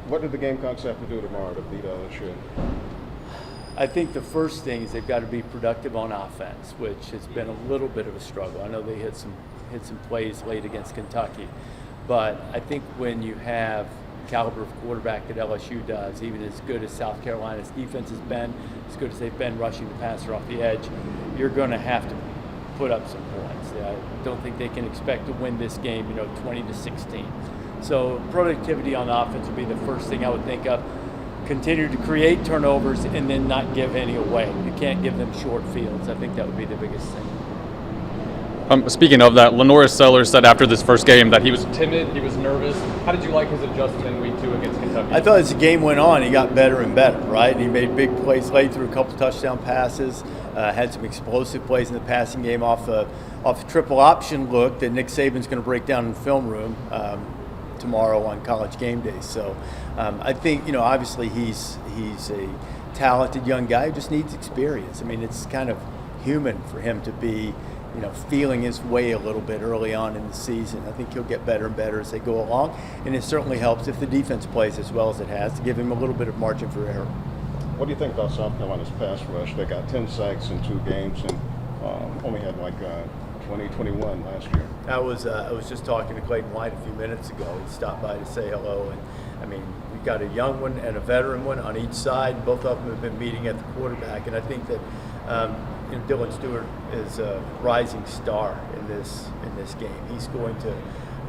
What do the Gamecocks have to do tomorrow to beat LSU? I think the first thing is they've got to be productive on offense, which has been a little bit of a struggle. I know they hit some plays late against Kentucky, but I think when you have the caliber of quarterback that LSU does, even as good as South Carolina's defense has been, as good as they've been rushing the passer off the edge, you're going to have to put up some points. I don't think they can expect to win this game, 20-16. So productivity on offense would be the first thing I would think of. Continue to create turnovers and then not give any away. You can't give them short fields. I think that would be the biggest thing. Speaking of that, Lenoris Sellers said after this first game that he was timid, he was nervous. How did you like his adjustment in week 2 against Kentucky? I thought as the game went on, he got better and better, right? And he made big plays late, threw a couple touchdown passes, had some explosive plays in the passing game off a triple option look that Nick Saban's going to break down in the film room tomorrow on College GameDay. So I think, obviously he's a talented young guy who just needs experience. I mean, it's kind of human for him to be, feeling his way a little bit early on in the season. I think he'll get better and better as they go along, and it certainly helps if the defense plays as well as it has to give him a little bit of margin for error. What do you think about South Carolina's pass rush? They got 10 sacks in 2 games and only had 21 last year. I was just talking to Clayton White a few minutes ago. He stopped by to say hello, and I mean, we've got a young one and a veteran one on each side. Both of them have been meeting at the quarterback, and I think that Dylan Stewart is a rising star in this game. He's going to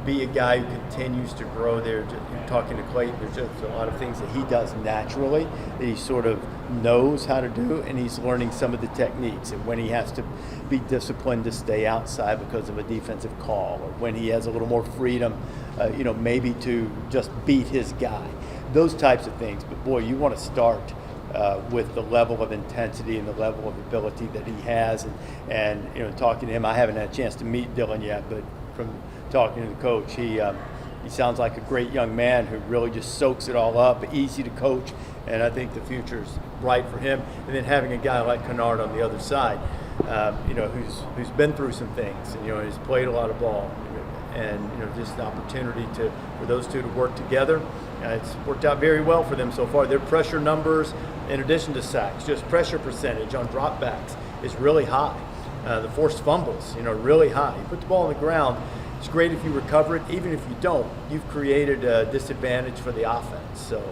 be a guy who continues to grow there. Talking to Clayton, there's just a lot of things that he does naturally that he sort of knows how to do, and he's learning some of the techniques and when he has to be disciplined to stay outside because of a defensive call, or when he has a little more freedom, maybe to just beat his guy. Those types of things. But boy, you want to start with the level of intensity and the level of ability that he has, and talking to him, I haven't had a chance to meet Dylan yet, but from talking to the coach, he sounds like a great young man who really just soaks it all up, easy to coach, and I think the future's bright for him. And then having a guy like Kennard on the other side, who's been through some things, and has played a lot of ball, and just the opportunity for those two to work together. It's worked out very well for them so far. Their pressure numbers, in addition to sacks, just pressure percentage on dropbacks is really high. The forced fumbles, really high. You put the ball on the ground, it's great if you recover it. Even if you don't, you've created a disadvantage for the offense. So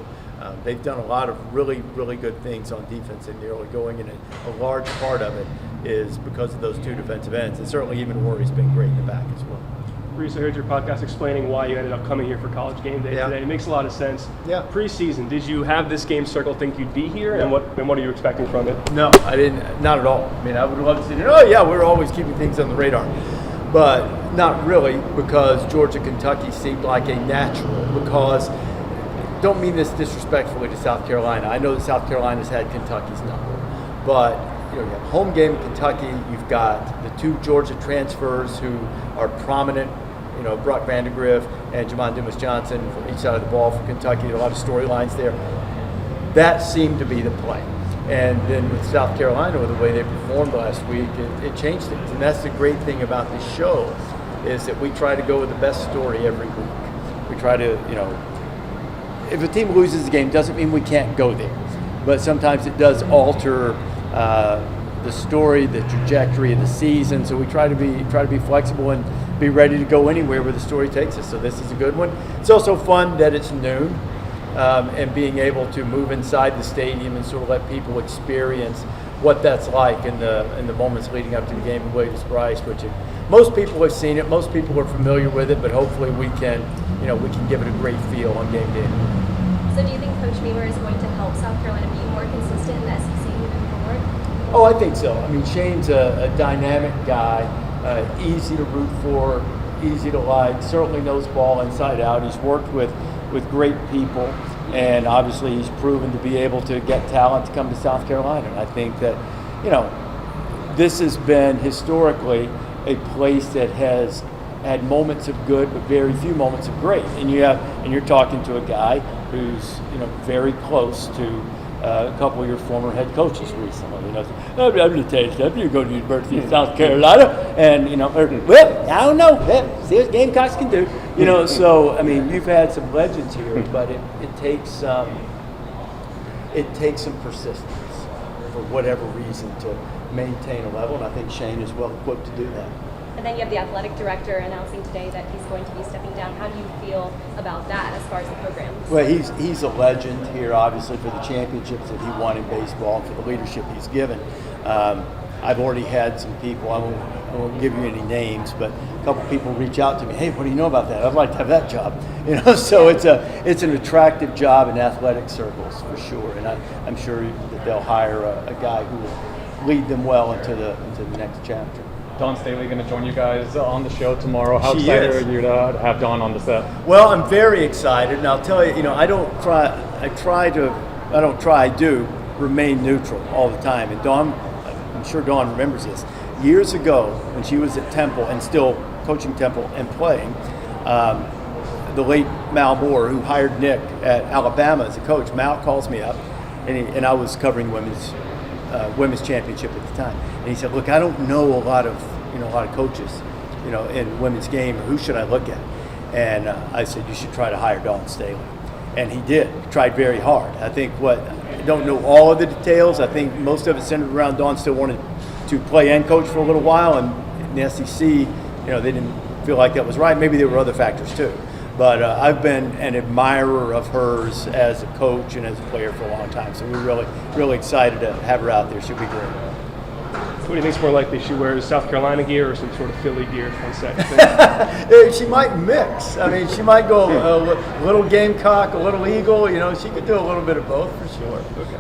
they've done a lot of really, really good things on defense in the early going, and a large part of it is because of those two defensive ends. And certainly even Warrior's been great in the back as well. Reece, I heard your podcast explaining why you ended up coming here for College GameDay today. It makes a lot of sense. Yeah. Preseason, did you have this game circled, think you'd be here, and what are you expecting from it? No, I didn't. Not at all. I mean, I would love to say, we're always keeping things on the radar, but not really, because Georgia, Kentucky seemed like a natural. Because, don't mean this disrespectfully to South Carolina. I know that South Carolina's had Kentucky's number, but you have home game in Kentucky. You've got the 2 Georgia transfers who are prominent. Brock Vandegrift and Jamon Dumas-Johnson from each side of the ball for Kentucky. A lot of storylines there. That seemed to be the play. And then with South Carolina, with the way they performed last week, it changed things. And that's the great thing about this show, is that we try to go with the best story every week. We try to, if a team loses a game, doesn't mean we can't go there. But sometimes it does alter the story, the trajectory of the season. So we try to be flexible and be ready to go anywhere where the story takes us. So this is a good one. It's also fun that it's noon, and being able to move inside the stadium and sort of let people experience what that's like in the moments leading up to the game in Williams-Brice, which most people have seen it, most people are familiar with it, but hopefully we can give it a great feel on game day. So do you think Coach Beamer is going to help South Carolina be more consistent in the SEC moving forward? Oh, I think so. I mean, Shane's a dynamic guy, easy to root for, easy to like, certainly knows ball inside out. He's worked with great people, and obviously he's proven to be able to get talent to come to South Carolina. And I think that, this has been historically a place that has had moments of good, but very few moments of great. And you're talking to a guy who's very close to a couple of your former head coaches recently. You know, I'm going to tell you something. You go to the University of South Carolina, and well, I don't know. Well, see what Gamecocks can do. You know, so I mean, you've had some legends here, but it takes some persistence for whatever reason to maintain a level, and I think Shane is well equipped to do that. And then you have the athletic director announcing today that he's going to be stepping down. How do you feel about that as far as the program? Well, he's a legend here, obviously, for the championships that he won in baseball and for the leadership he's given. I've already had some people, I won't give you any names, but a couple people reach out to me, hey, what do you know about that? I'd like to have that job. You know, so it's an attractive job in athletic circles for sure, and I'm sure that they'll hire a guy who will lead them well into the next chapter. Dawn Staley going to join you guys on the show tomorrow. How She excited is. are you to have Dawn on the set? Well, I'm very excited, and I'll tell you, I do remain neutral all the time. And Dawn, I'm sure Dawn remembers this. Years ago, when she was at Temple and still coaching Temple and playing, the late Mal Moore, who hired Nick at Alabama as a coach, Mal calls me up, and I was covering women's championship at the time, and he said, "Look, I don't know a lot of coaches, in women's game. Who should I look at?" And I said, "You should try to hire Dawn Staley." And he did. He tried very hard. I think I don't know all of the details. I think most of it centered around Dawn still wanted to play and coach for a little while, and in the SEC, they didn't feel like that was right. Maybe there were other factors too. But I've been an admirer of hers as a coach and as a player for a long time. So we're really, really excited to have her out there. She'll be great. What do you think's more likely? She wears South Carolina gear or some sort of Philly gear on set? She might mix. I mean, she might go a little Gamecock, a little Eagle. She could do a little bit of both for sure. Okay.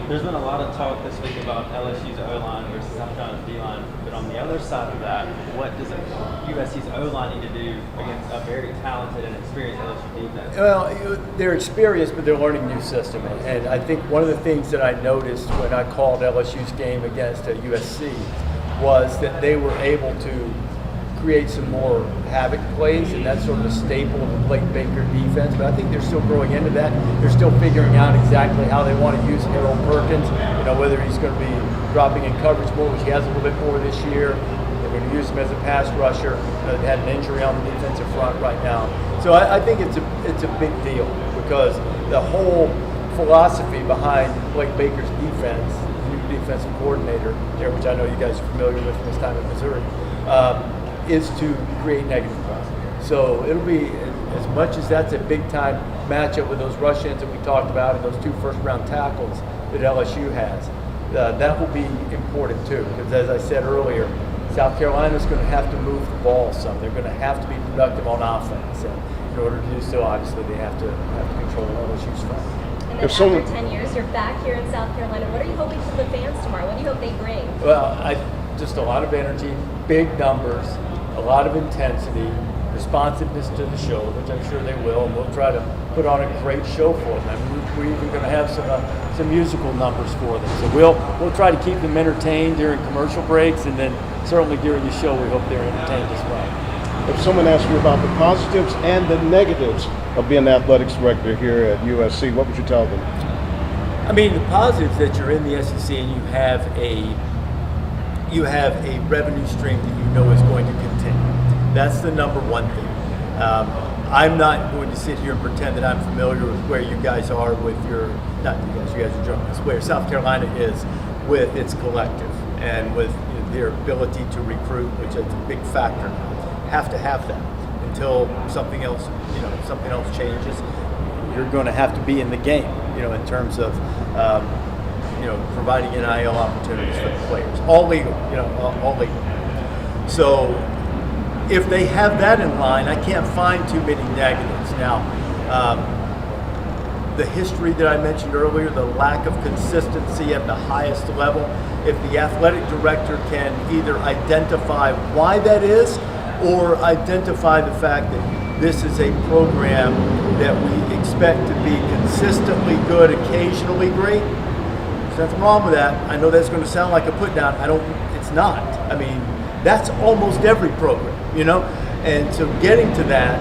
There's been a lot of talk this week about LSU's O-line versus South Carolina's D-line, but on the other side of that, what does USC's O-line need to do against a very talented and experienced LSU defense? Well, they're experienced, but they're learning a new system. And I think one of the things that I noticed when I called LSU's game against USC was that they were able to create some more havoc plays, and that's sort of a staple of the Blake Baker defense. But I think they're still growing into that. They're still figuring out exactly how they want to use Harold Perkins, whether he's going to be dropping in coverage more, which he has a little bit more this year. They're going to use him as a pass rusher. They've had an injury on the defensive front right now. So I think it's a big deal because the whole philosophy behind Blake Baker's defense, the new defensive coordinator there, which I know you guys are familiar with from his time in Missouri, is to create negative plays. So it'll be, as much as that's a big-time matchup with those rush ends that we talked about and those 2 first-round tackles that LSU has, that will be important too. Because as I said earlier, South Carolina's going to have to move the ball some. They're going to have to be productive on offense. And in order to do so, obviously, they have to control LSU's front. And then after 10 years, you're back here in South Carolina. What are you hoping for the fans tomorrow? What do you hope they bring? Well, just a lot of energy, big numbers, a lot of intensity, responsiveness to the show, which I'm sure they will, and we'll try to put on a great show for them. I mean, we're even going to have some musical numbers for them. So we'll try to keep them entertained during commercial breaks, and then certainly during the show we hope they're entertained as well. If someone asks you about the positives and the negatives of being the athletics director here at USC, what would you tell them? I mean, the positives that you're in the SEC and you have a revenue stream that you know is going to continue. That's the number one thing. I'm not going to sit here and pretend that I'm familiar with where you guys are with you guys are journalists, where South Carolina is with its collective and with their ability to recruit, which is a big factor. Have to have that until something else changes. You're going to have to be in the game, in terms of providing NIL opportunities for the players, all legal, all legal. So if they have that in line, I can't find too many negatives. Now, the history that I mentioned earlier, the lack of consistency at the highest level, if the athletic director can either identify why that is or identify the fact that this is a program that we expect to be consistently good, occasionally great, there's nothing wrong with that. I know that's going to sound like a put down. It's not. I mean, that's almost every program, And so getting to that,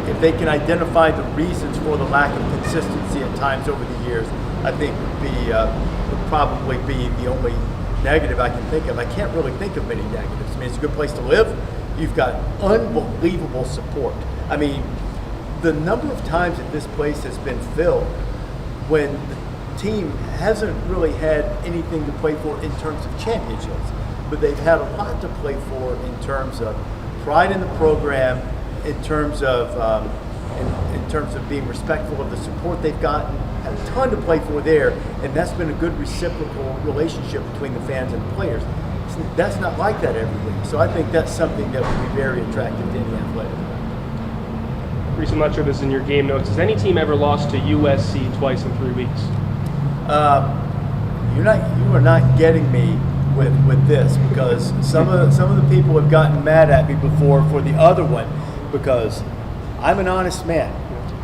if they can identify the reasons for the lack of consistency at times over the years, I think would probably be the only negative I can think of. I can't really think of many negatives. I mean, it's a good place to live. You've got unbelievable support. I mean, the number of times that this place has been filled when the team hasn't really had anything to play for in terms of championships, but they've had a lot to play for in terms of pride in the program, in terms of being respectful of the support they've gotten. Had a ton to play for there, and that's been a good reciprocal relationship between the fans and the players. That's not like that every week. So I think that's something that would be very attractive to any athletic. Reece, I'm not sure if this is in your game notes. Has any team ever lost to USC twice in 3 weeks? You are not getting me with this, because some of the people have gotten mad at me before for the other one, because I'm an honest man.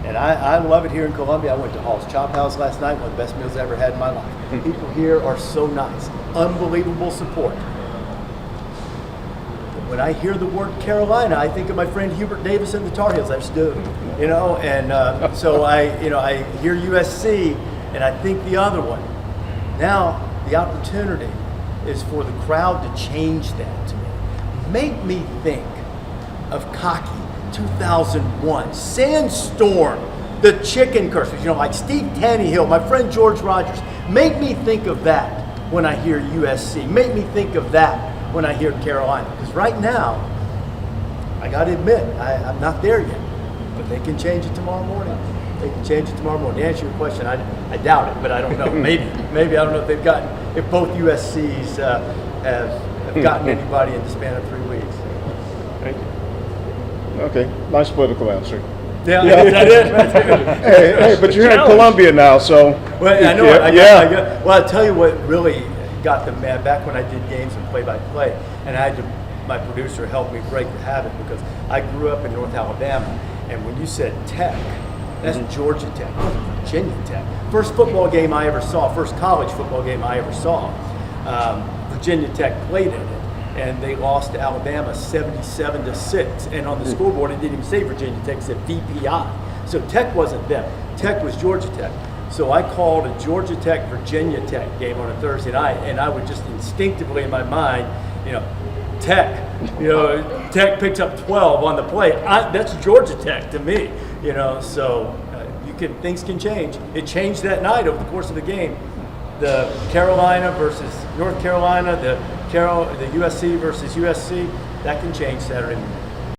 And I love it here in Columbia. I went to Hall's Chop House last night, one of the best meals I ever had in my life. People here are so nice. Unbelievable support. When I hear the word Carolina, I think of my friend Hubert Davis and the Tar Heels. I just do, and so I hear USC, and I think the other one. Now the opportunity is for the crowd to change that to me. Make me think of Cocky 2001, Sandstorm, the Chicken Curse, like Steve Tannehill, my friend George Rogers. Make me think of that when I hear USC. Make me think of that when I hear Carolina. Because right now, I got to admit, I'm not there yet. But they can change it tomorrow morning. They can change it tomorrow morning. To answer your question, I doubt it, but I don't know. Maybe I don't know if both USCs have gotten anybody in the span of 3 weeks. Thank you. Okay, nice political answer. Yeah. That is. Hey, but you're in Columbia now, so. Well, I know. Well, I'll tell you what really got them mad back when I did games and play-by-play, and I had my producer help me break the habit, because I grew up in North Alabama, and when you said Tech, that's Georgia Tech, Virginia Tech. First football game I ever saw, first college football game I ever saw, Virginia Tech played in it, and they lost to Alabama 77-6. And on the scoreboard, it didn't even say Virginia Tech, it said VPI. So Tech wasn't them. Tech was Georgia Tech. So I called a Georgia Tech, Virginia Tech game on a Thursday night, and I would just instinctively in my mind, Tech, Tech picked up 12 on the play. That's Georgia Tech to me, So things can change. It changed that night over the course of the game. The Carolina versus North Carolina, the USC versus USC, that can change Saturday morning.